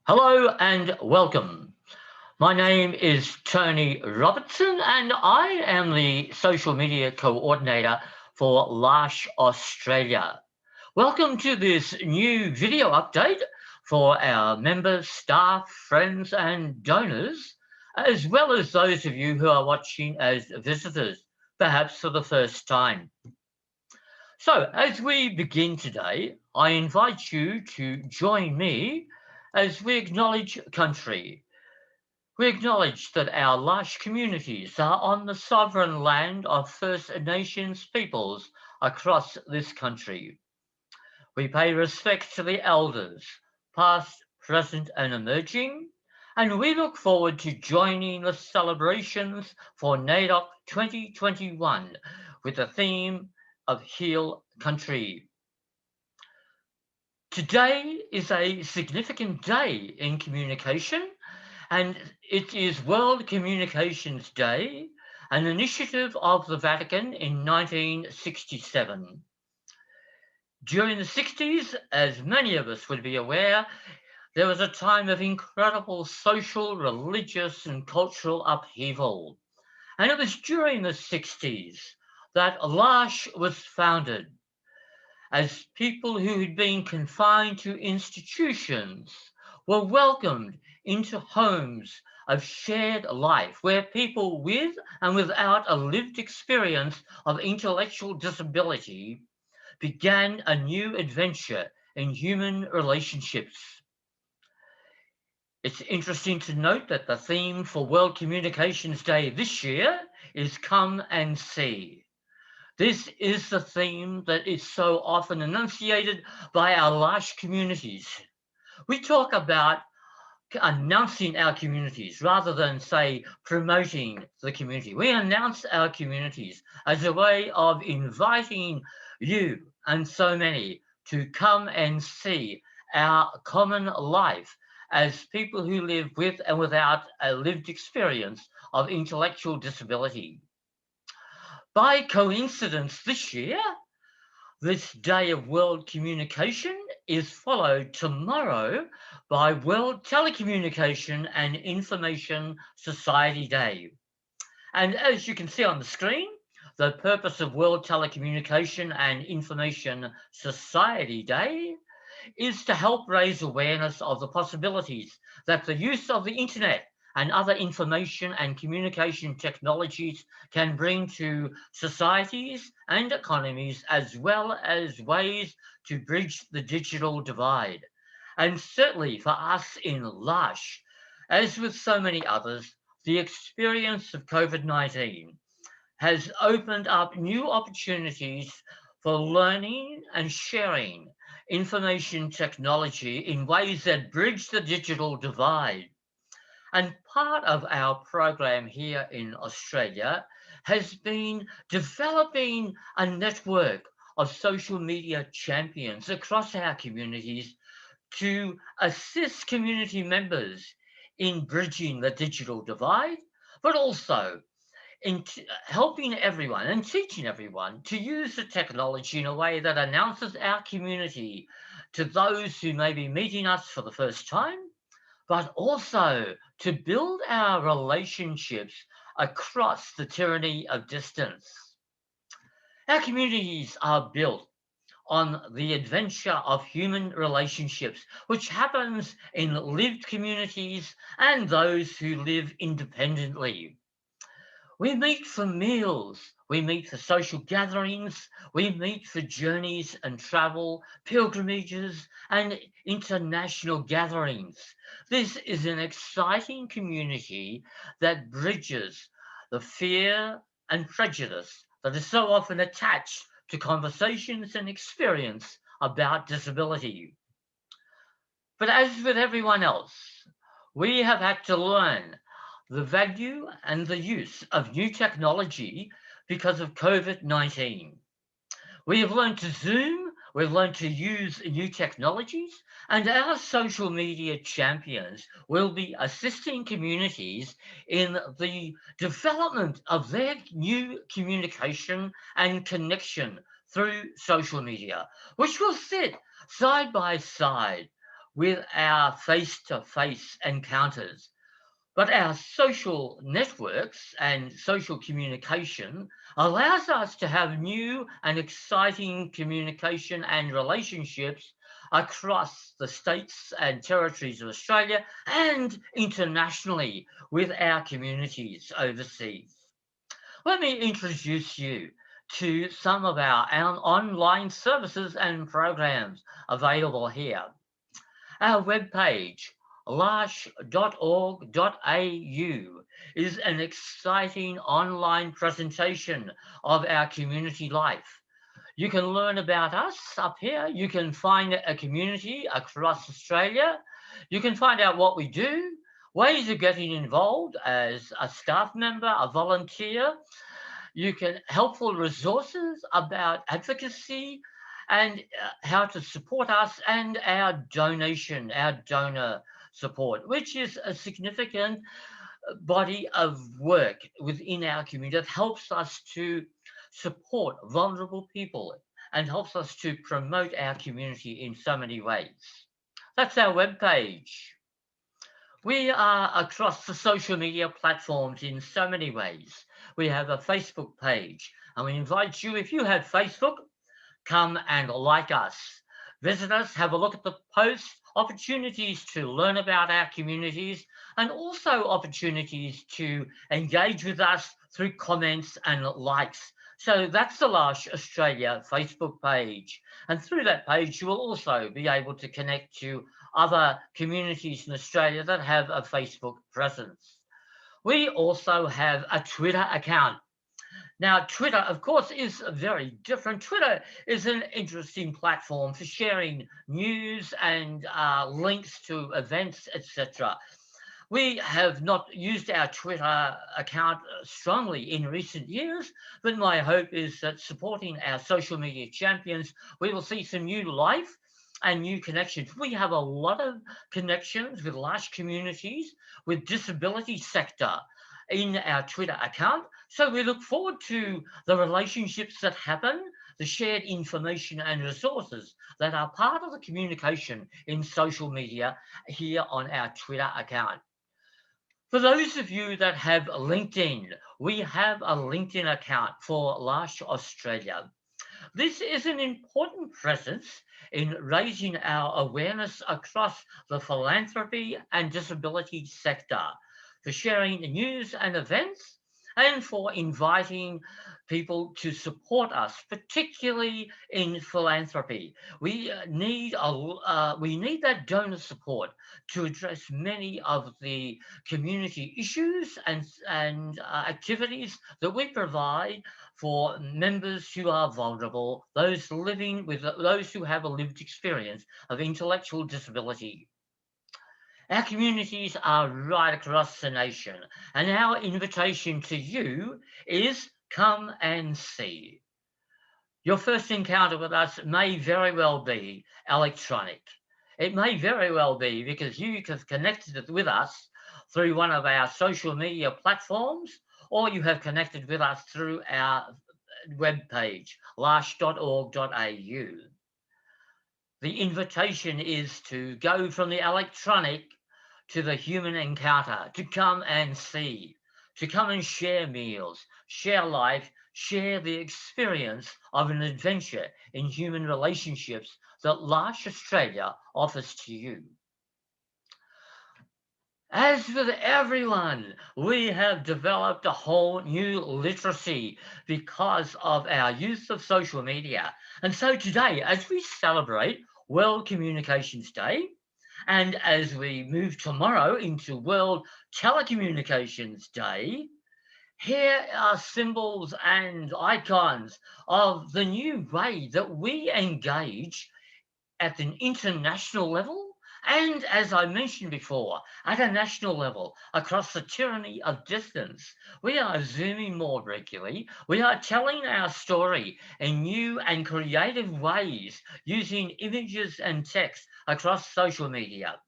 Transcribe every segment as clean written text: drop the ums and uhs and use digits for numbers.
Hello and welcome. My name is Tony Robertson and I am the social media coordinator for Lash Australia. Welcome to this new video update for our members, staff, friends and donors, as well as those of you who are watching as visitors, perhaps for the first time. So, as we begin today, I invite you to join me as we acknowledge country. We acknowledge that our lush communities are on the sovereign land of First Nations peoples across this country. We pay respect to the elders, past, present, and emerging, and we look forward to joining the celebrations for NAIDOC 2021 with the theme of Heal Country. Today is a significant day in communication, and it is World Communications Day, an initiative of the Vatican in 1967. During the 60s, as many of us would be aware, there was a time of incredible social, religious, and cultural upheaval. And it was during the 60s that L'Arche was founded, as people who had been confined to institutions were welcomed into homes of shared life where people with and without a lived experience of intellectual disability began a new adventure in human relationships. It's interesting to note that the theme for World Communications Day this year is Come and See. This is the theme that is so often enunciated by our large communities. We talk about announcing our communities rather than, say, promoting the community. We announce our communities as a way of inviting you and so many to come and see our common life as people who live with and without a lived experience of intellectual disability. By coincidence, this year, this day of World Communication is followed tomorrow by World Telecommunication and Information Society Day. And as you can see on the screen, the purpose of World Telecommunication and Information Society Day is to help raise awareness of the possibilities that the use of the internet and other information and communication technologies can bring to societies and economies, as well as ways to bridge the digital divide. And certainly for us in Lush, as with so many others, the experience of COVID-19 has opened up new opportunities for learning and sharing information technology in ways that bridge the digital divide. And part of our program here in Australia has been developing a network of social media champions across our communities to assist community members in bridging the digital divide, but also in helping everyone and teaching everyone to use the technology in a way that announces our community to those who may be meeting us for the first time, but also to build our relationships across the tyranny of distance. Our communities are built on the adventure of human relationships, which happens in lived communities and those who live independently. We meet for meals, we meet for social gatherings, we meet for journeys and travel, pilgrimages, and international gatherings. This is an exciting community that bridges the fear and prejudice that is so often attached to conversations and experience about disability. But as with everyone else, we have had to learn the value and the use of new technology because of COVID-19. We have learned to Zoom, we've learned to use new technologies, and our social media champions will be assisting communities in the development of their new communication and connection through social media, which will sit side by side with our face-to-face encounters. But our social networks and social communication allows us to have new and exciting communication and relationships across the states and territories of Australia and internationally with our communities overseas. Let me introduce you to some of our online services and programs available here. Our webpage, larsh.org.au, is an exciting online presentation of our community life. You can learn about us up here. You can find a community across Australia. You can find out what we do, ways of getting involved as a staff member, a volunteer. You can helpful resources about advocacy and how to support us and our donor support, which is a significant body of work within our community that helps us to support vulnerable people and helps us to promote our community in so many ways. That's our webpage. We are across the social media platforms in so many ways. We have a Facebook page, and we invite you, if you have Facebook, come and like us. Visit us, have a look at the posts, opportunities to learn about our communities, and also opportunities to engage with us through comments and likes. So that's the Lush Australia Facebook page. And through that page, you will also be able to connect to other communities in Australia that have a Facebook presence. We also have a Twitter account. Now, Twitter, of course, is very different. Twitter is an interesting platform for sharing news and links to events, etc. We have not used our Twitter account strongly in recent years, but my hope is that supporting our social media champions, we will see some new life and new connections. We have a lot of connections with large communities, with disability sector in our Twitter account. So we look forward to the relationships that happen, the shared information and resources that are part of the communication in social media here on our Twitter account. For those of you that have LinkedIn, we have a LinkedIn account for Larsh Australia. This is an important presence in raising our awareness across the philanthropy and disability sector, for sharing news and events, and for inviting people to support us, particularly in philanthropy. We need that donor support to address many of the community issues and activities that we provide for members who are vulnerable, those living with those who have a lived experience of intellectual disability. Our communities are right across the nation, and our invitation to you is come and see. Your first encounter with us may very well be electronic. It may very well be because you have connected with us through one of our social media platforms, or you have connected with us through our webpage, larsh.org.au. The invitation is to go from the electronic to the human encounter, to come and see, to come and share meals, share life, share the experience of an adventure in human relationships that Larsh Australia offers to you. As with everyone, we have developed a whole new literacy because of our use of social media. And so today, as we celebrate World Communications Day, and as we move tomorrow into World Telecommunications Day, here are symbols and icons of the new way that we engage at an international level and, as I mentioned before, at a national level across the tyranny of distance. We are Zooming more regularly. We are telling our story in new and creative ways using images and text across social media.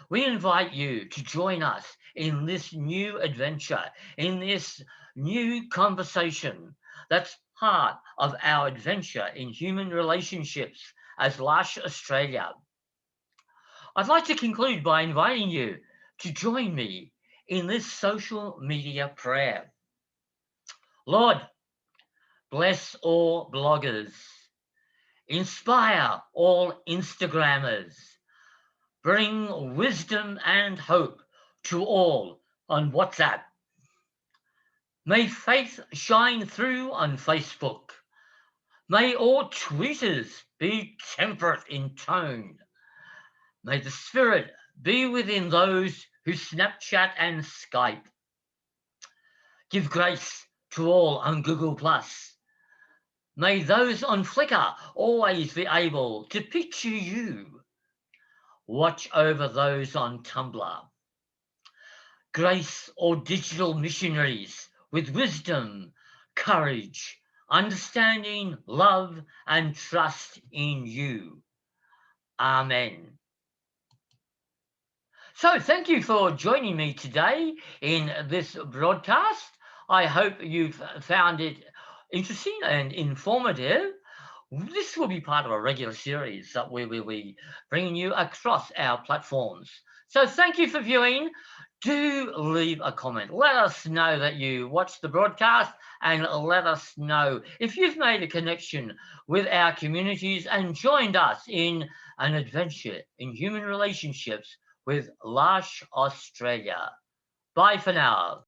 We invite you to join us in this new adventure, in this new conversation that's part of our adventure in human relationships as Larsh Australia. I'd like to conclude by inviting you to join me in this social media prayer. Lord, bless all bloggers, inspire all Instagrammers, bring wisdom and hope to all on WhatsApp. May faith shine through on Facebook. May all tweeters be temperate in tone. May the Spirit be within those who Snapchat and Skype. Give grace to all on Google+. May those on Flickr always be able to picture you. Watch over those on Tumblr. Grace all digital missionaries with wisdom, courage, understanding, love, and trust in you. Amen. So thank you for joining me today in this broadcast. I hope you've found it interesting and informative. This will be part of a regular series that we will be bringing you across our platforms. So thank you for viewing. Do leave a comment. Let us know that you watched the broadcast and let us know if you've made a connection with our communities and joined us in an adventure in human relationships with L'Arche Australia. Bye for now.